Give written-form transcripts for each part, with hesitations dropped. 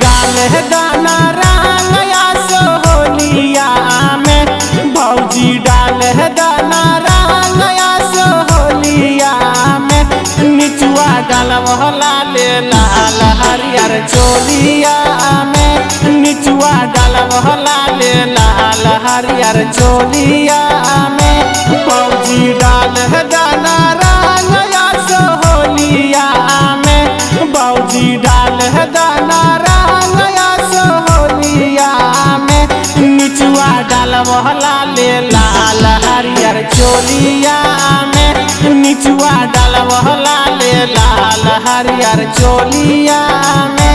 डाल दाना रंगया सोहलिया में भौजी डाल दाना रंगया सोहलिया में निचुआ डालवला ले लाल हरियर चोलिया में निचुआ डालवला ले लाल हरियर चोलिया में भौजी डाल दाना रंगया सोहलिया में भौजी डाल दाना रंगया सोहलिया में निचुआ डालवला ले लाल हरियर चोलिया में निचुआ डालवला ले लाल हरियर चोलिया में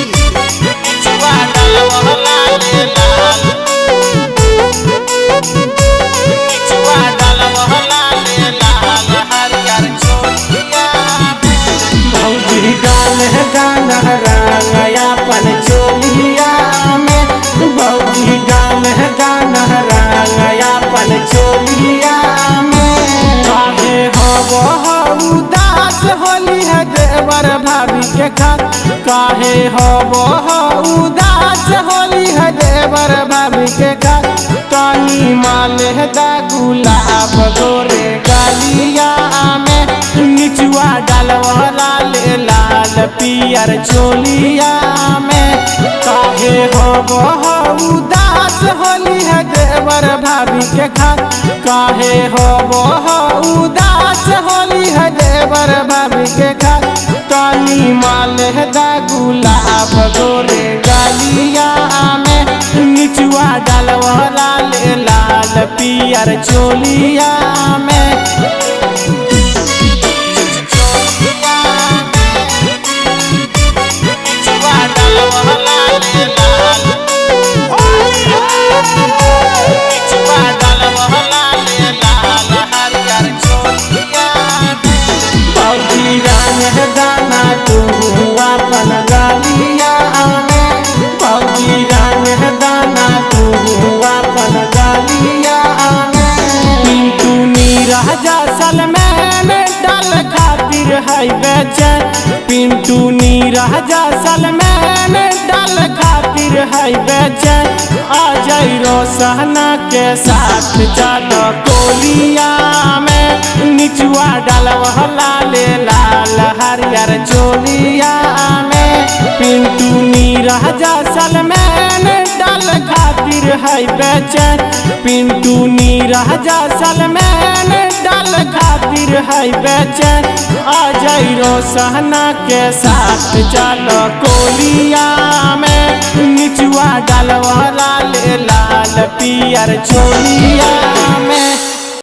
निचुआ डालवला ले लाल निचुआ डालवला ले लाल हरियर चोलिया भौजी डाल गाना रंगया पन चोलिया में भौजी डाल गाना रंगया पन चोलिया में काहे हो उदास होली है देवर भाभी के खात काहे हो उदास होली है देवर भाभी के खात कानी माल दा गुलाब गोरे गालिया में निचुआ डालवला ले लाल पियर चोलिया में काहे हो उदास होली है देवर भाभी के खात काहे हो उदास होली है देवर भाभी के खात कानी माल दा गुलाब गोरे गालिया में निचुआ डालवला ले लाल पियर चोलिया में निचुआ डालवला ले लाल निचुआ डालवला ले लाल हरियर चोलिया भौजी रंग दाना तू अपन गालिया में भौजी रंग दाना तू अपन गालिया में पिंटू नीरजा सलमान डाल खातिर है बेचैन पिंटू नीरजा सलमान डाल खातिर है बेचैन आ जाइरो सहना के साथ चलो कोलिया में निचुआ डालवला ले लाल हरियर चोलिया में पिंटू नीरजा सलमान डाल खातिर है बेचैन पिंटू नीरजा सलमान डाल खातिर है बेचैन आ जाइरो सहना के साथ चलो कोलिया में निचुआ डालवला ले लाल पियर चोलिया में।